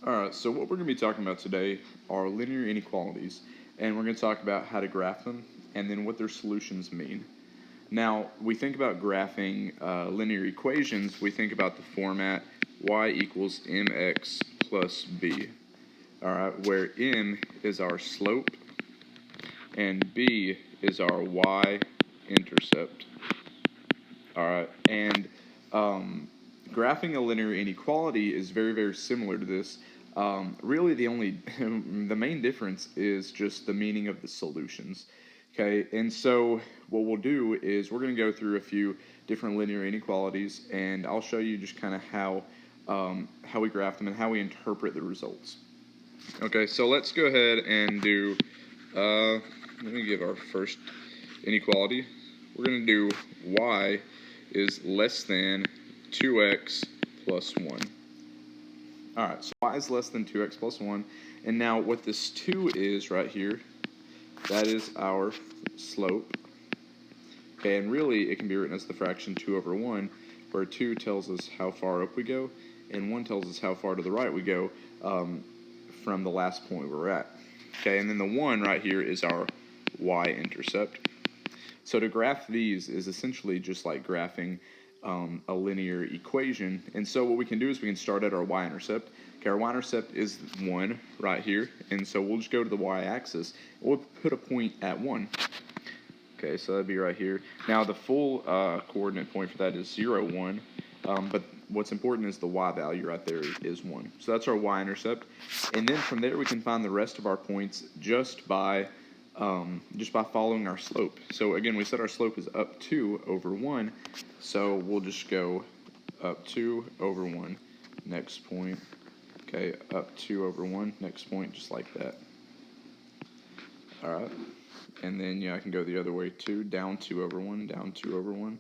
Alright, so what we're going to be talking about today are linear inequalities, and we're going to talk about how to graph them and then what their solutions mean. Now, we think about graphing linear equations, we think about the format y equals mx plus b, alright, where m is our slope and b is our y-intercept. Alright, and graphing a linear inequality is very, very similar to this. Really, the main difference is just the meaning of the solutions. Okay, and so what we'll do is we're going to go through a few different linear inequalities, and I'll show you just kind of how we graph them and how we interpret the results. Okay, so let's go ahead and do. Let me give our first inequality. We're going to do y is less than 2x plus 1. Alright, so y is less than 2x plus 1. And now what this 2 is right here, that is our slope. Okay, and really it can be written as the fraction 2 over 1, where 2 tells us how far up we go, and 1 tells us how far to the right we go from the last point we're at. Okay, and then the 1 right here is our y-intercept. So to graph these is essentially just like graphing a linear equation. And so what we can do is we can start at our y-intercept. Okay, our y-intercept is 1 right here. And so we'll just go to the y-axis. We'll put a point at 1. Okay, so that'd be right here. Now the full coordinate point for that is 0, 1. But what's important is the y value right there is 1. So that's our y-intercept. And then from there we can find the rest of our points just by following our slope. So again, we said our slope is up 2 over 1, so we'll just go up 2 over 1, next point, okay, up 2 over 1, next point, just like that. Alright, and then, I can go the other way too, down 2 over 1, down 2 over 1,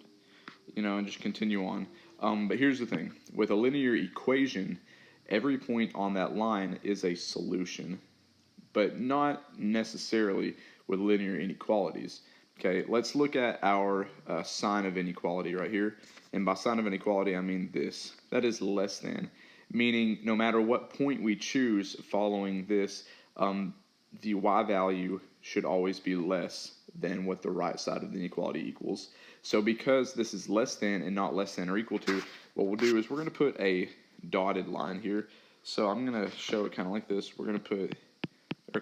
and just continue on. But here's the thing, with a linear equation, every point on that line is a solution, but not necessarily with linear inequalities. Okay, let's look at our sign of inequality right here. And by sign of inequality, I mean this. That is less than, meaning no matter what point we choose following this, the y value should always be less than what the right side of the inequality equals. So because this is less than and not less than or equal to, what we'll do is we're going to put a dotted line here. So I'm going to show it kind of like this. We're going to put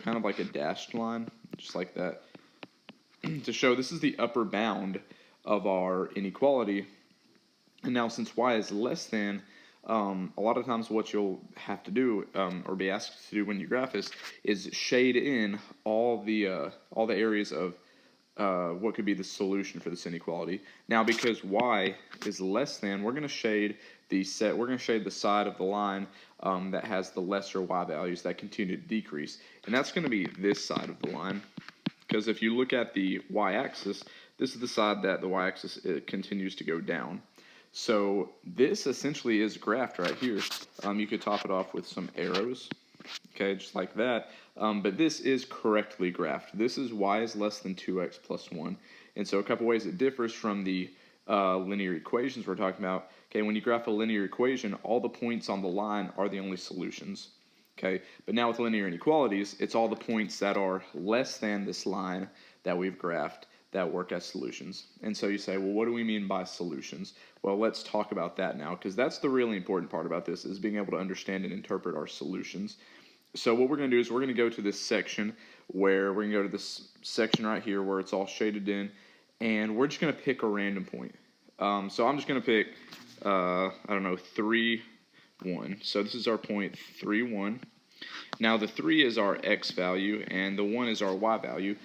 kind of like a dashed line, just like that, to show this is the upper bound of our inequality. And now since y is less than, a lot of times what you'll have to do, or be asked to do when you graph this, is shade in all the areas of what could be the solution for this inequality. Now because y is less than, we're going to shade the side of the line that has the lesser y values that continue to decrease. And that's going to be this side of the line. Because if you look at the y-axis, this is the side that the y-axis continues to go down. So this essentially is graphed right here. You could top it off with some arrows, okay, just like that. But this is correctly graphed. This is y is less than 2x plus 1. And so a couple ways it differs from the linear equations we're talking about. Okay, when you graph a linear equation, all the points on the line are the only solutions. Okay, but now with linear inequalities, it's all the points that are less than this line that we've graphed that work as solutions. And so you say, well, what do we mean by solutions? Well, let's talk about that now, because that's the really important part about this, is being able to understand and interpret our solutions. So what we're going to do is we're going to go to this section where we're going to go to this section right here where it's all shaded in, and we're just going to pick a random point. So I'm just going to pick, 3, 1. So this is our point 3, 1. Now the 3 is our x value, and the 1 is our y value.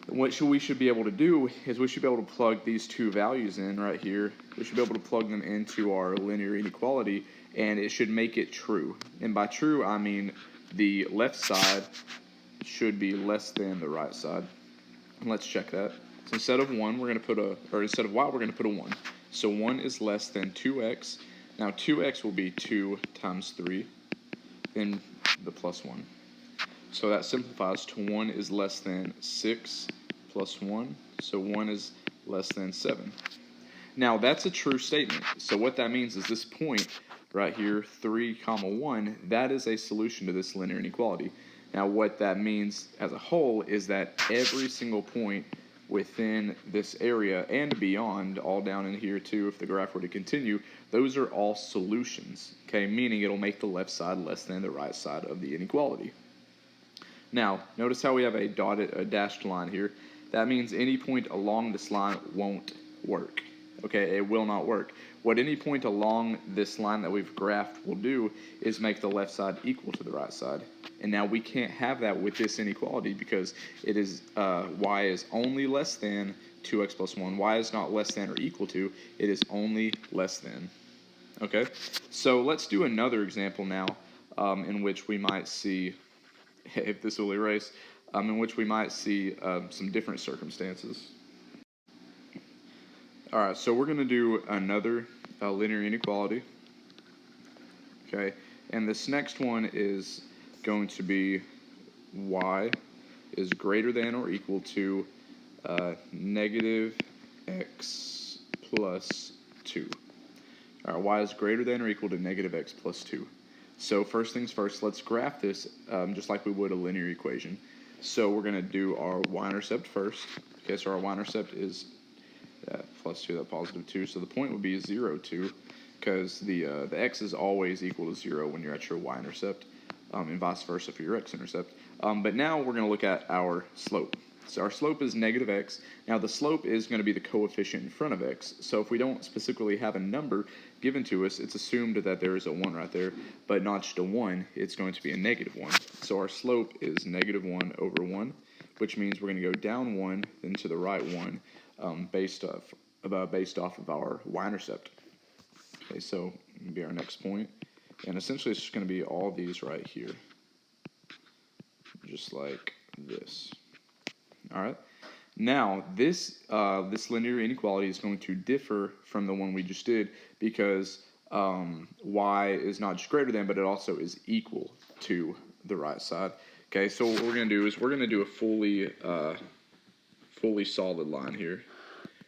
What we should be able to do is we should be able to plug these two values in right here. We should be able to plug them into our linear inequality, and it should make it true. And by true, I mean the left side should be less than the right side. And let's check that. So instead of 1, we're going to put instead of y, we're going to put a 1. So 1 is less than 2x. Now 2x will be 2 times 3, then the plus 1. So that simplifies to 1 is less than 6 plus 1, so 1 is less than 7. Now that's a true statement. So what that means is this point right here, 3 comma 1, that is a solution to this linear inequality. Now what that means as a whole is that every single point within this area and beyond, all down in here too, if the graph were to continue, those are all solutions, okay, meaning it'll make the left side less than the right side of the inequality. Now, notice how we have a dashed line here. That means any point along this line won't work. Okay, it will not work. What any point along this line that we've graphed will do is make the left side equal to the right side. And now we can't have that with this inequality because it is y is only less than 2x plus 1. Y is not less than or equal to. It is only less than. Okay, so let's do another example now in which we might see, if this will erase, in which we might see some different circumstances. All right, so we're going to do another linear inequality. Okay, and this next one is going to be y is greater than or equal to negative x plus 2. All right, y is greater than or equal to negative x plus 2. So first things first, let's graph this just like we would a linear equation. So we're going to do our y-intercept first. Okay, so our y-intercept is that plus 2, that positive 2. So the point would be 0, 2, because the x is always equal to 0 when you're at your y-intercept, and vice versa for your x-intercept. But now we're going to look at our slope. So our slope is negative x. Now the slope is going to be the coefficient in front of x. So if we don't specifically have a number given to us, it's assumed that there is a 1 right there, but not just a 1, it's going to be a negative 1. So our slope is negative 1 over 1, which means we're going to go down 1, then to the right 1, based off of our y-intercept. Okay, so it'll be our next point, and essentially it's just going to be all these right here, just like this. All right. Now this linear inequality is going to differ from the one we just did because y is not just greater than, but it also is equal to the right side. Okay, so what we're going to do is we're going to do a fully solid line here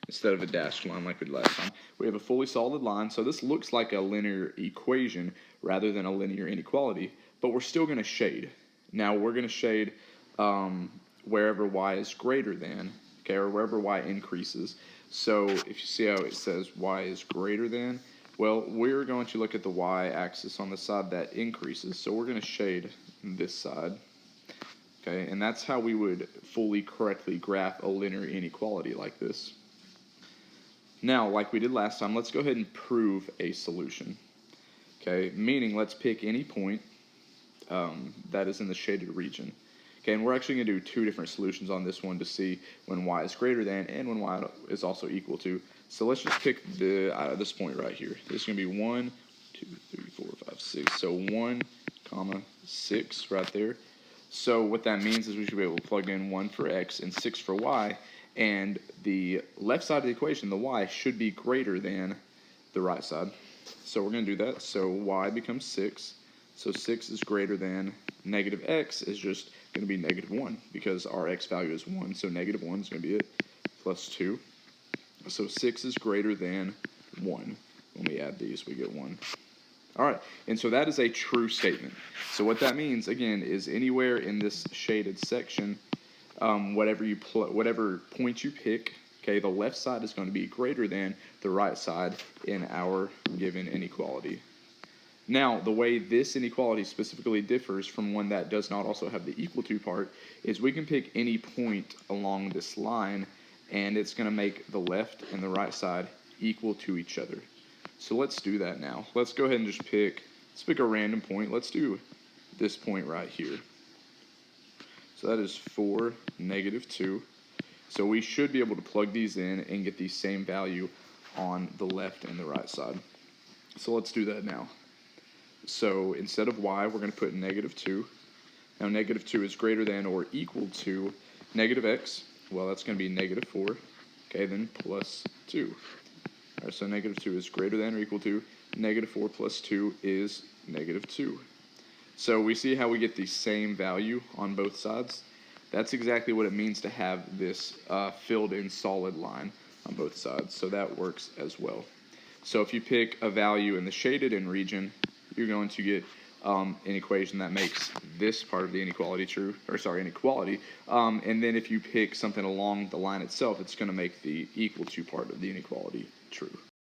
instead of a dashed line like we did last time. We have a fully solid line, so this looks like a linear equation rather than a linear inequality, but we're still going to shade. Now we're going to shade wherever y is greater than, okay, or wherever y increases. So if you see how it says y is greater than, well, we're going to look at the y-axis on the side that increases, so we're going to shade this side. Okay, and that's how we would fully correctly graph a linear inequality like this. Now, like we did last time, let's go ahead and prove a solution. Okay, meaning let's pick any point that is in the shaded region. Okay, and we're actually going to do two different solutions on this one to see when y is greater than and when y is also equal to. So let's just pick this point right here. This is going to be 1, 2, 3, 4, 5, 6. So 1, comma 6 right there. So what that means is we should be able to plug in 1 for x and 6 for y, and the left side of the equation, the y, should be greater than the right side. So we're going to do that. So y becomes 6. So 6 is greater than negative x is just going to be negative 1 because our x value is 1. So negative 1 is going to be it, plus 2. So 6 is greater than 1. When we add these, we get 1. All right, and so that is a true statement. So what that means, again, is anywhere in this shaded section, whatever point you pick, okay, the left side is going to be greater than the right side in our given inequality. Now, the way this inequality specifically differs from one that does not also have the equal to part is we can pick any point along this line, and it's going to make the left and the right side equal to each other. So let's do that now. Let's go ahead and just pick a random point. Let's do this point right here. So that is 4, negative 2. So we should be able to plug these in and get the same value on the left and the right side. So let's do that now. So instead of y, we're going to put negative 2. Now negative 2 is greater than or equal to negative x. Well, that's going to be negative 4. Okay, then plus 2. All right, so negative 2 is greater than or equal to negative 4 plus 2 is negative 2. So we see how we get the same value on both sides. That's exactly what it means to have this filled in solid line on both sides. So that works as well. So if you pick a value in the shaded in region, you're going to get an equation that makes this part of the inequality true, or sorry, inequality. And then if you pick something along the line itself, it's going to make the equal to part of the inequality true.